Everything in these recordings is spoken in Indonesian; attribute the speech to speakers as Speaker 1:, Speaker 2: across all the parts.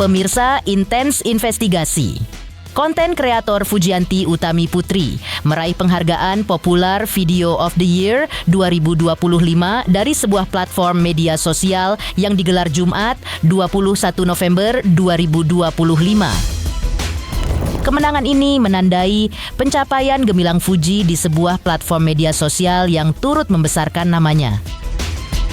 Speaker 1: Pemirsa Intens Investigasi. Konten kreator Fujianti Utami Putri meraih penghargaan Popular Video of the Year 2025 dari sebuah platform media sosial yang digelar Jumat 21 November 2025. Kemenangan ini menandai pencapaian gemilang Fuji di sebuah platform media sosial yang turut membesarkan namanya.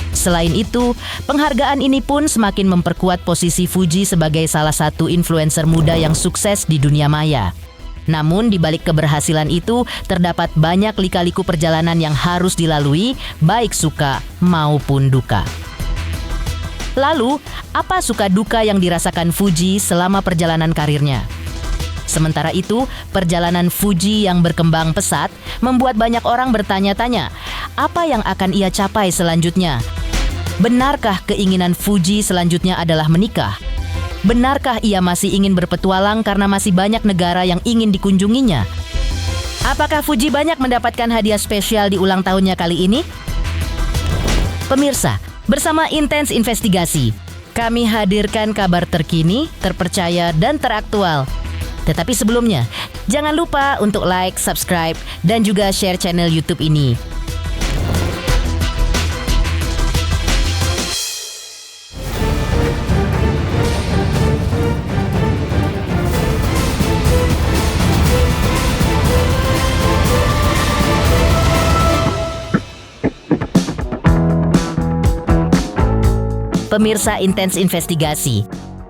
Speaker 1: Selain itu, penghargaan ini pun semakin memperkuat posisi Fuji sebagai salah satu influencer muda yang sukses di dunia maya. Namun di balik keberhasilan itu, terdapat banyak lika-liku perjalanan yang harus dilalui, baik suka maupun duka. Lalu, apa suka duka yang dirasakan Fuji selama perjalanan karirnya? Sementara itu, perjalanan Fuji yang berkembang pesat membuat banyak orang bertanya-tanya, apa yang akan ia capai selanjutnya? Benarkah keinginan Fuji selanjutnya adalah menikah? Benarkah ia masih ingin berpetualang karena masih banyak negara yang ingin dikunjunginya? Apakah Fuji banyak mendapatkan hadiah spesial di ulang tahunnya kali ini? Pemirsa, bersama Intens Investigasi, kami hadirkan kabar terkini, terpercaya, dan teraktual. Tetapi sebelumnya, jangan lupa untuk like, subscribe, dan juga share channel YouTube ini. Pemirsa Intens Investigasi,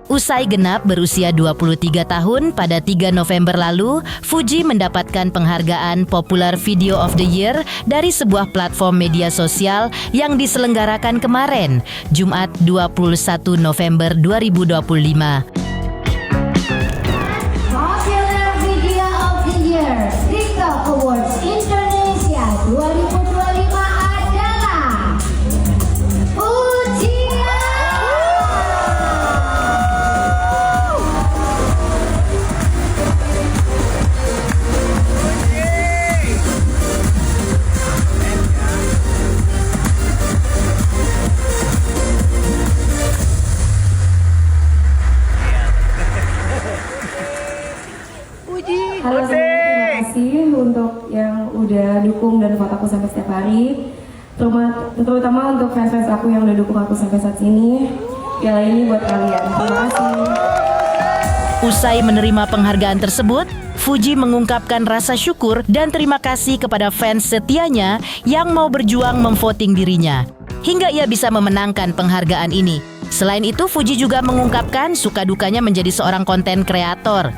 Speaker 1: usai genap berusia 23 tahun pada 3 November lalu, Fuji mendapatkan penghargaan Popular Video of the Year dari sebuah platform media sosial yang diselenggarakan kemarin, Jumat 21 November 2025.
Speaker 2: Popular Video of the Year TikTok Awards Indonesia 2025 adalah Fuji.
Speaker 3: Halo teman-teman, terima kasih untuk yang udah dukung dan support aku sampai setiap hari. Terutama untuk fans-fans aku yang udah dukung aku sampai saat ini. Piala ini buat kalian. Terima kasih.
Speaker 1: Usai menerima penghargaan tersebut, Fuji mengungkapkan rasa syukur dan terima kasih kepada fans setianya yang mau berjuang memvoting dirinya, hingga ia bisa memenangkan penghargaan ini. Selain itu, Fuji juga mengungkapkan suka dukanya menjadi seorang konten kreator.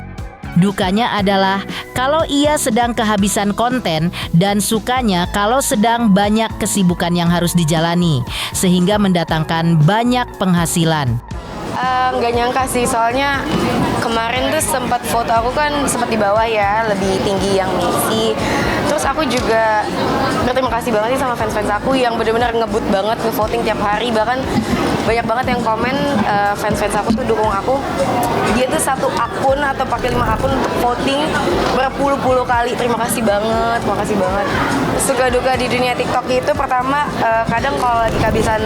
Speaker 1: Dukanya adalah kalau ia sedang kehabisan konten dan sukanya kalau sedang banyak kesibukan yang harus dijalani, sehingga mendatangkan banyak penghasilan.
Speaker 4: Nggak nyangka sih, soalnya kemarin tuh sempat foto aku kan sempat di bawah ya, lebih tinggi yang misi. Terus aku juga berterima kasih banget sih sama fans-fans aku yang benar-benar ngebut banget, ngevoting tiap hari. Bahkan banyak banget yang komen, fans-fans aku tuh dukung aku. Dia tuh satu akun atau pakai 5 akun untuk voting berpuluh-puluh kali. Terima kasih banget, terima kasih banget. Suka duka di dunia TikTok itu pertama, kadang kalau lagi kehabisan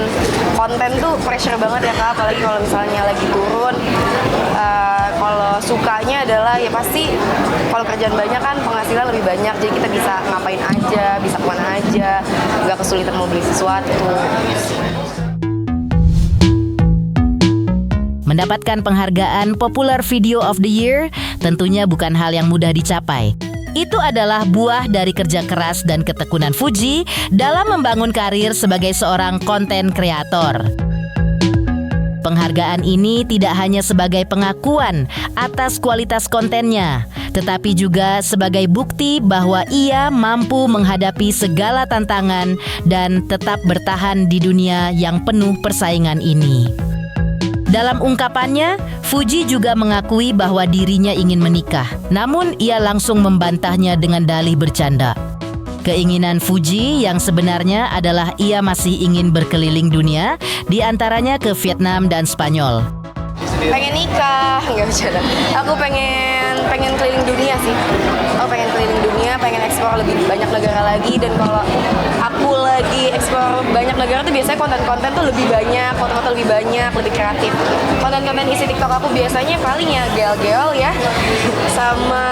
Speaker 4: konten tuh pressure banget ya Kak, apalagi kalau misalnya lagi turun. Kalau sukanya adalah ya pasti kalau kerjaan banyak kan penghasilan lebih banyak, jadi kita bisa ngapain aja, bisa kemana aja, nggak kesulitan mau beli sesuatu.
Speaker 1: Mendapatkan penghargaan Popular Video of the Year tentunya bukan hal yang mudah dicapai. Itu adalah buah dari kerja keras dan ketekunan Fuji dalam membangun karir sebagai seorang konten kreator. Penghargaan ini tidak hanya sebagai pengakuan atas kualitas kontennya, tetapi juga sebagai bukti bahwa ia mampu menghadapi segala tantangan dan tetap bertahan di dunia yang penuh persaingan ini. Dalam ungkapannya, Fuji juga mengakui bahwa dirinya ingin menikah, namun ia langsung membantahnya dengan dalih bercanda. Keinginan Fuji yang sebenarnya adalah ia masih ingin berkeliling dunia, di antaranya ke Vietnam dan Spanyol.
Speaker 4: pengen nikah, nggak bercanda. Aku pengen keliling dunia sih. Aku pengen keliling dunia, pengen eksplor lebih banyak negara lagi. Dan kalau aku lagi eksplor banyak negara tuh biasanya konten-konten tuh lebih banyak, foto-foto lebih banyak, lebih kreatif. Konten-konten isi TikTok aku biasanya paling ya gel-gel ya, sama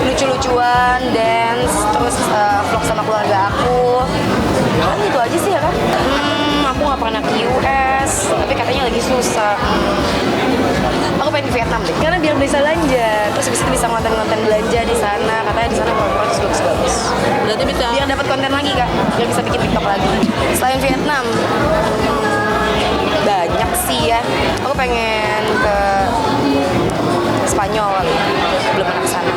Speaker 4: lucu-lucuan, dance, terus vlog sama keluarga aku. Paling itu aja sih ya kan. Aku nggak pernah ke US, tapi katanya lagi susah. Aku pengen ke Vietnam deh, karena biar bisa belanja. Terus habis itu bisa konten-konten belanja di sana. Katanya di sana produk bagus-bagus.
Speaker 5: Berarti bisa
Speaker 4: Biar dapat konten lagi kak, biar bisa bikin TikTok lagi. Selain Vietnam, banyak sih ya. Aku pengen ke Spanyol, belum pernah ke sana.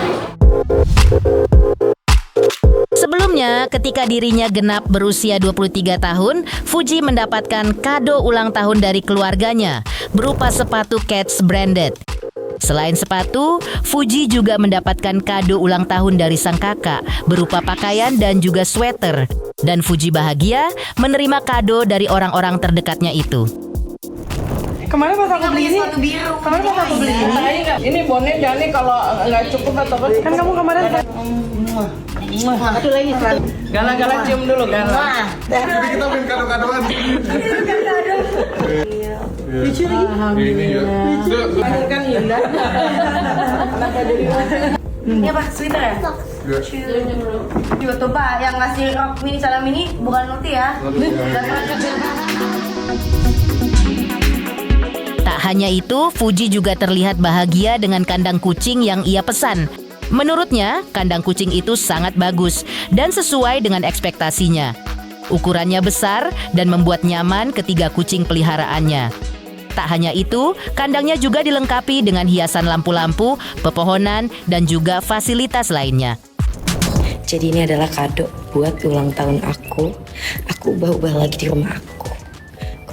Speaker 1: Sebelumnya, ketika dirinya genap berusia 23 tahun, Fuji mendapatkan kado ulang tahun dari keluarganya berupa sepatu Keds branded. Selain sepatu, Fuji juga mendapatkan kado ulang tahun dari sang kakak berupa pakaian dan juga sweater. Dan Fuji bahagia menerima kado dari orang-orang terdekatnya itu.
Speaker 5: kemarin pas aku beli ini bonet ya nih kalau nggak cukup atau apa kan kamu kemarin satu lagi gala cium dulu gala.
Speaker 6: Jadi kita main kado-kadoan.
Speaker 5: Lucu lagi. Alhamdulillah. Kan Yunda.
Speaker 4: Ini apa? Sweater ya? Coba tuh Pak, yang ngasih rok mini salam ini bukan Nuti ya?
Speaker 1: Tak hanya itu, Fuji juga terlihat bahagia dengan kandang kucing yang ia pesan. Menurutnya, kandang kucing itu sangat bagus dan sesuai dengan ekspektasinya. Ukurannya besar dan membuat nyaman ketiga kucing peliharaannya. Tak hanya itu, kandangnya juga dilengkapi dengan hiasan lampu-lampu, pepohonan, dan juga fasilitas lainnya.
Speaker 7: Jadi ini adalah kado buat ulang tahun aku. Aku ubah-ubah lagi di rumah aku.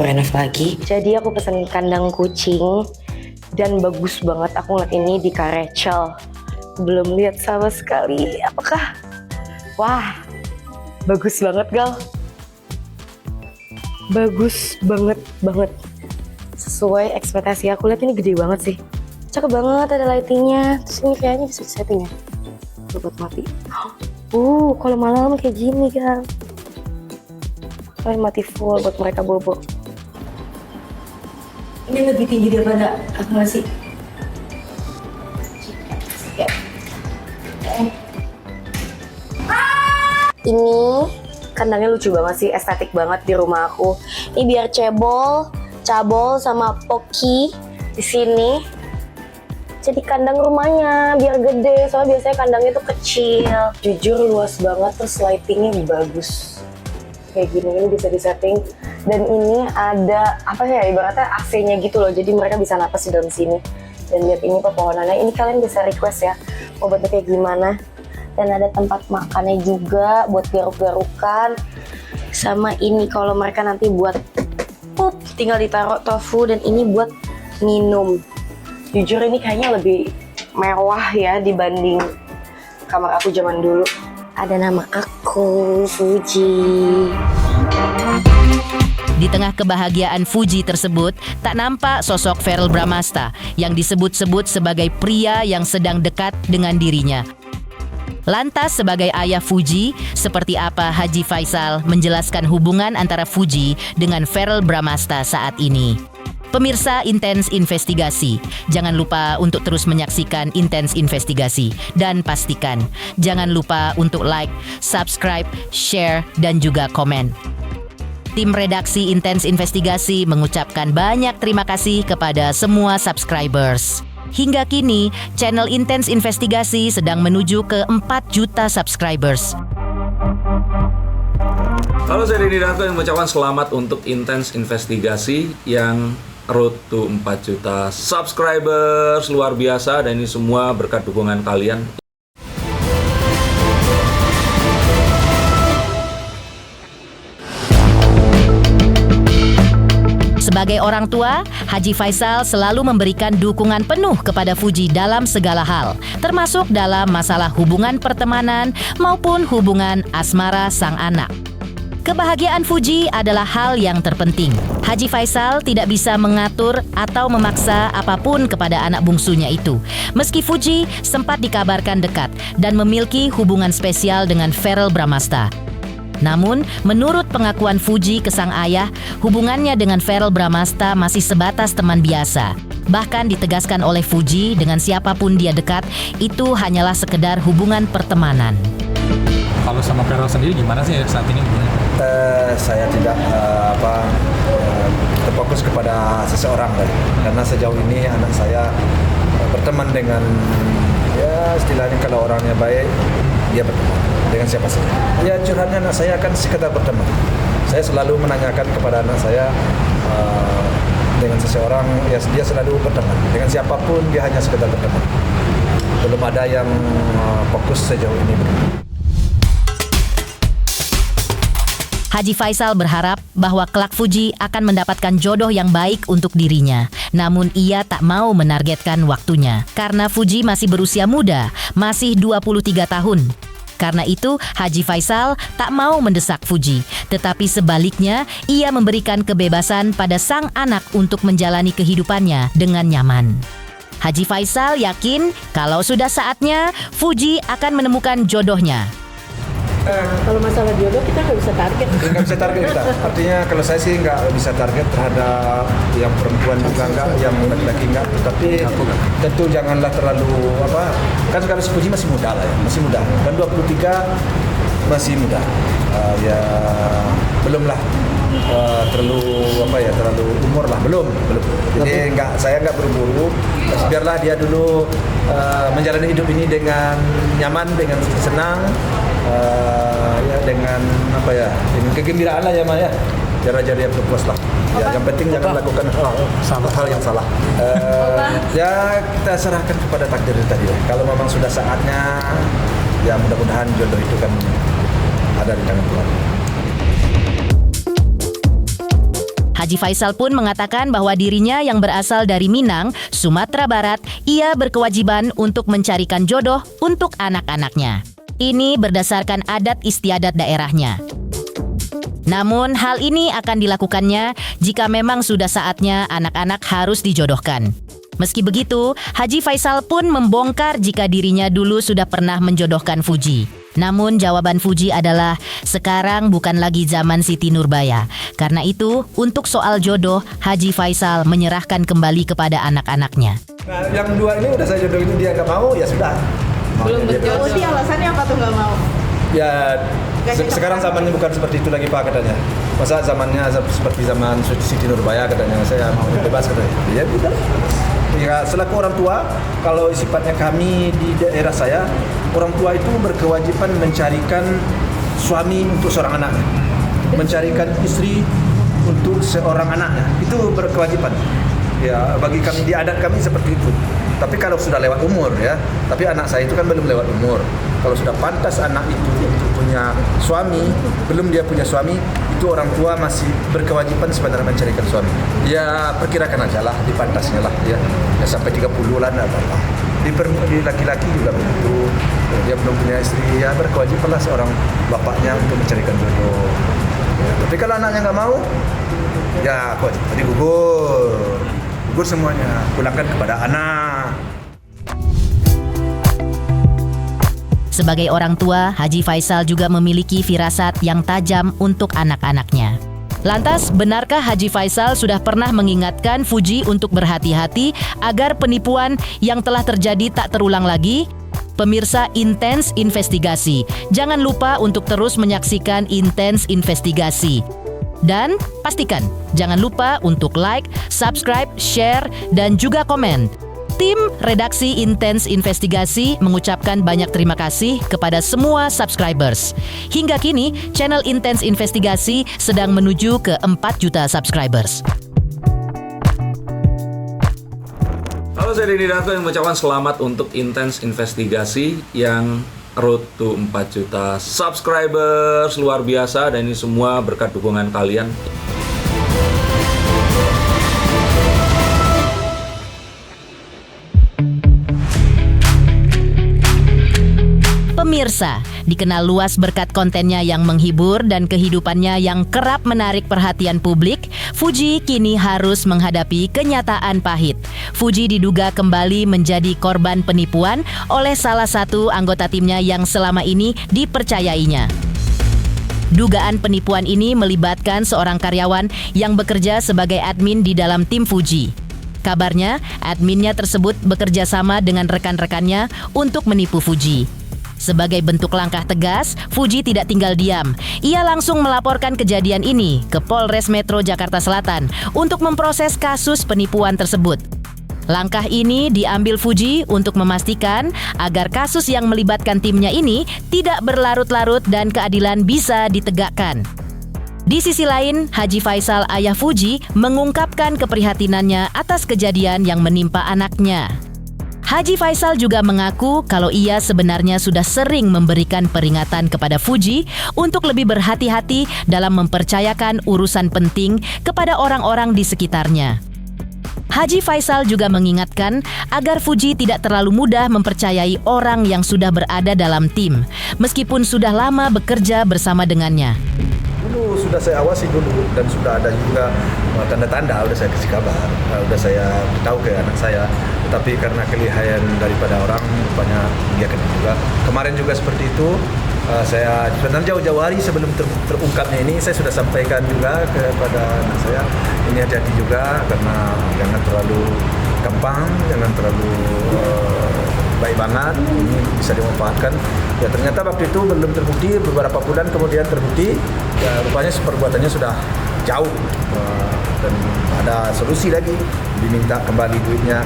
Speaker 7: Renov lagi. Jadi aku pesen kandang kucing dan bagus banget. Aku ngeliat ini di Kak Rachel. Belum lihat sama sekali. Apakah? Wah, bagus banget gal. Bagus banget. Sesuai ekspektasi aku. Lihat ini gede banget sih. Cakep banget ada lightingnya. Terus ini kayaknya bisa setting ya. Buat mati. Kalau malam kayak gini gal. Kalian mati full buat mereka bobo. Ini lebih tinggi daripada aku ngasih. Ini kandangnya lucu banget sih, estetik banget di rumah aku. Ini biar cabol sama Poki di sini. Jadi kandang rumahnya biar gede, soalnya biasanya kandangnya tuh kecil. Jujur luas banget, terus lightingnya bagus. Kayak gini, ini bisa disetting. Dan ini ada apa ya, ibaratnya AC-nya gitu loh, jadi mereka bisa napas di dalam sini. Dan lihat ini pepohonannya, ini kalian bisa request ya mau bentuknya kayak gimana. Dan ada tempat makannya juga buat garuk-garukan. Sama ini kalau mereka nanti buat pup, tinggal ditaruh tofu. Dan ini buat minum. Jujur ini kayaknya lebih mewah ya dibanding kamar aku zaman dulu. Ada nama aku, Fuji.
Speaker 1: Di tengah kebahagiaan Fuji tersebut, tak nampak sosok Verrell Bramasta yang disebut-sebut sebagai pria yang sedang dekat dengan dirinya. Lantas sebagai ayah Fuji, seperti apa Haji Faisal menjelaskan hubungan antara Fuji dengan Verrell Bramasta saat ini? Pemirsa Intens Investigasi, jangan lupa untuk terus menyaksikan Intens Investigasi. Dan pastikan, jangan lupa untuk like, subscribe, share, dan juga komen. Tim redaksi Intens Investigasi mengucapkan banyak terima kasih kepada semua subscribers. Hingga kini, channel Intens Investigasi sedang menuju ke 4 juta subscribers.
Speaker 8: Halo, saya Denny Darto yang mengucapkan selamat untuk Intens Investigasi yang road to 4 juta subscribers. Luar biasa, dan ini semua berkat dukungan kalian.
Speaker 1: Sebagai orang tua, Haji Faisal selalu memberikan dukungan penuh kepada Fuji dalam segala hal, termasuk dalam masalah hubungan pertemanan maupun hubungan asmara sang anak. Kebahagiaan Fuji adalah hal yang terpenting. Haji Faisal tidak bisa mengatur atau memaksa apapun kepada anak bungsunya itu. Meski Fuji sempat dikabarkan dekat dan memiliki hubungan spesial dengan Verrell Bramasta. Namun, menurut pengakuan Fuji ke sang ayah, hubungannya dengan Verrell Bramasta masih sebatas teman biasa. Bahkan ditegaskan oleh Fuji, dengan siapapun dia dekat, itu hanyalah sekedar hubungan pertemanan.
Speaker 9: Kalau sama Verrell sendiri gimana sih saat ini?
Speaker 10: Saya tidak terfokus kepada seseorang tadi. Karena sejauh ini anak saya berteman dengan, ya istilahnya kalau orangnya baik, dia berteman dengan siapa saja. Ya curhatnya anak saya kan sekedar berteman. Saya selalu menanyakan kepada anak saya dengan seseorang, ya dia selalu berteman. Dengan siapapun dia hanya sekedar berteman. Belum ada yang fokus sejauh ini.
Speaker 1: Haji Faisal berharap bahwa kelak Fuji akan mendapatkan jodoh yang baik untuk dirinya. Namun ia tak mau menargetkan waktunya karena Fuji masih berusia muda, masih 23 tahun. Karena itu, Haji Faisal tak mau mendesak Fuji, tetapi sebaliknya ia memberikan kebebasan pada sang anak untuk menjalani kehidupannya dengan nyaman. Haji Faisal yakin kalau sudah saatnya Fuji akan menemukan jodohnya.
Speaker 5: Kalau masalah jodoh kita nggak bisa target.
Speaker 10: Nggak bisa target kita. Artinya kalau saya sih nggak bisa target terhadap yang perempuan juga nggak, yang laki-laki nggak. Tapi tentu janganlah terlalu Kan sekarang si Fuji masih muda lah ya, masih muda. Kan 23 masih muda. Ya belumlah terlalu umur lah, belum. Jadi saya nggak buru-buru. Biarlah dia dulu menjalani hidup ini dengan nyaman, dengan senang. Dengan dengan kegembiraan lah ya Maya. Biar aja dia berpuas lah. Ya, yang penting jangan lakukan hal yang salah. Ya kita serahkan kepada takdir tadi. Kalau memang sudah saatnya, ya mudah-mudahan jodoh itu kan ada di tangan Tuhan.
Speaker 1: Haji Faisal pun mengatakan bahwa dirinya yang berasal dari Minang, Sumatera Barat, ia berkewajiban untuk mencarikan jodoh untuk anak-anaknya. Ini berdasarkan adat istiadat daerahnya. Namun hal ini akan dilakukannya jika memang sudah saatnya anak-anak harus dijodohkan. Meski begitu, Haji Faisal pun membongkar jika dirinya dulu sudah pernah menjodohkan Fuji. Namun jawaban Fuji adalah sekarang bukan lagi zaman Siti Nurbaya. Karena itu, untuk soal jodoh, Haji Faisal menyerahkan kembali kepada anak-anaknya.
Speaker 10: Nah, yang dua ini udah saya jodohin, dia nggak mau, ya sudah.
Speaker 5: Belum berjodoh sih, alasannya apa tuh nggak mau?
Speaker 10: Ya sekarang zamannya bukan seperti itu lagi Pak katanya. Masa zamannya seperti zaman Siti Nurbaya katanya, saya mau bebas katanya. Ya udah. Ya selaku orang tua, kalau sifatnya kami di daerah saya, orang tua itu berkewajiban mencarikan suami untuk seorang anaknya, mencarikan istri untuk seorang anaknya. Itu berkewajiban. Ya bagi kami di adat kami seperti itu. Tapi kalau sudah lewat umur ya, tapi anak saya itu kan belum lewat umur. Kalau sudah pantas anak itu untuk punya suami, belum dia punya suami, itu orang tua masih berkewajiban sebenarnya mencarikan suami. Ya perkirakan aja lah, di pantasnya lah ya sampai 30 lah enggak apa-apa. Di laki-laki juga begitu. Dia belum punya istri, ya berkewajiban lah seorang bapaknya untuk mencarikan jodoh. Ya, tapi kalau anaknya nggak mau, ya kok jadi gugur semuanya, pulangkan kepada anak.
Speaker 1: Sebagai orang tua, Haji Faisal juga memiliki firasat yang tajam untuk anak-anaknya. Lantas, benarkah Haji Faisal sudah pernah mengingatkan Fuji untuk berhati-hati agar penipuan yang telah terjadi tak terulang lagi? Pemirsa Intens Investigasi, jangan lupa untuk terus menyaksikan Intens Investigasi. Dan pastikan, jangan lupa untuk like, subscribe, share, dan juga komen. Tim redaksi Intens Investigasi mengucapkan banyak terima kasih kepada semua subscribers. Hingga kini, channel Intens Investigasi sedang menuju ke 4 juta subscribers.
Speaker 8: Halo, saya Denny Darto yang mengucapkan selamat untuk Intens Investigasi yang road to 4 juta subscribers. Luar biasa, dan ini semua berkat dukungan kalian.
Speaker 1: Pemirsa, dikenal luas berkat kontennya yang menghibur dan kehidupannya yang kerap menarik perhatian publik, Fuji kini harus menghadapi kenyataan pahit. Fuji diduga kembali menjadi korban penipuan oleh salah satu anggota timnya yang selama ini dipercayainya. Dugaan penipuan ini melibatkan seorang karyawan yang bekerja sebagai admin di dalam tim Fuji. Kabarnya, adminnya tersebut bekerja sama dengan rekan-rekannya untuk menipu Fuji. Sebagai bentuk langkah tegas, Fuji tidak tinggal diam. Ia langsung melaporkan kejadian ini ke Polres Metro Jakarta Selatan untuk memproses kasus penipuan tersebut. Langkah ini diambil Fuji untuk memastikan agar kasus yang melibatkan timnya ini tidak berlarut-larut dan keadilan bisa ditegakkan. Di sisi lain, Haji Faisal, ayah Fuji, mengungkapkan keprihatinannya atas kejadian yang menimpa anaknya. Haji Faisal juga mengaku kalau ia sebenarnya sudah sering memberikan peringatan kepada Fuji untuk lebih berhati-hati dalam mempercayakan urusan penting kepada orang-orang di sekitarnya. Haji Faisal juga mengingatkan agar Fuji tidak terlalu mudah mempercayai orang yang sudah berada dalam tim, meskipun sudah lama bekerja bersama dengannya.
Speaker 10: Dulu sudah saya awasi dulu dan sudah ada juga tanda-tanda, udah saya kasih kabar, udah saya tahu ke anak saya, tapi karena kelihayan daripada orang rupanya dia kena juga. Kemarin juga seperti itu, saya sebenarnya jauh-jauh hari sebelum terungkapnya ini saya sudah sampaikan juga kepada anak saya, ini hati-hati juga karena jangan terlalu gampang, jangan terlalu baik banget, ini bisa dimanfaatkan. Ya ternyata waktu itu belum terbukti, beberapa bulan kemudian terbukti, ya rupanya perbuatannya sudah jauh dan ada solusi lagi, diminta kembali duitnya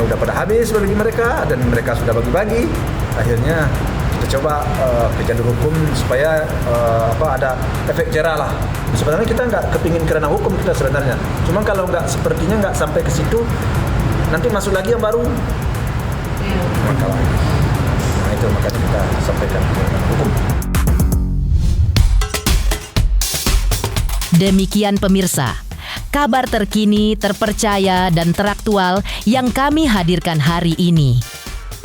Speaker 10: udah pada habis bagi mereka dan mereka sudah bagi-bagi. Akhirnya kita coba ke jalur hukum supaya ada efek jerah lah. Sebenarnya kita nggak kepingin kerana hukum kita sebenarnya, cuma kalau sepertinya nggak sampai ke situ, nanti masuk lagi yang baru. Nah itu makanya kita sampaikan ke hukum.
Speaker 1: Demikian pemirsa, kabar terkini, terpercaya, dan teraktual yang kami hadirkan hari ini.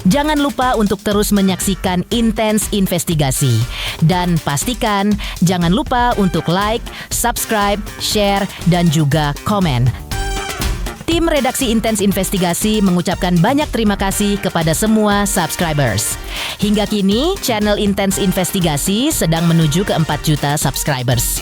Speaker 1: Jangan lupa untuk terus menyaksikan Intens Investigasi. Dan pastikan jangan lupa untuk like, subscribe, share, dan juga komen. Tim redaksi Intens Investigasi mengucapkan banyak terima kasih kepada semua subscribers. Hingga kini, channel Intens Investigasi sedang menuju ke 4 juta subscribers.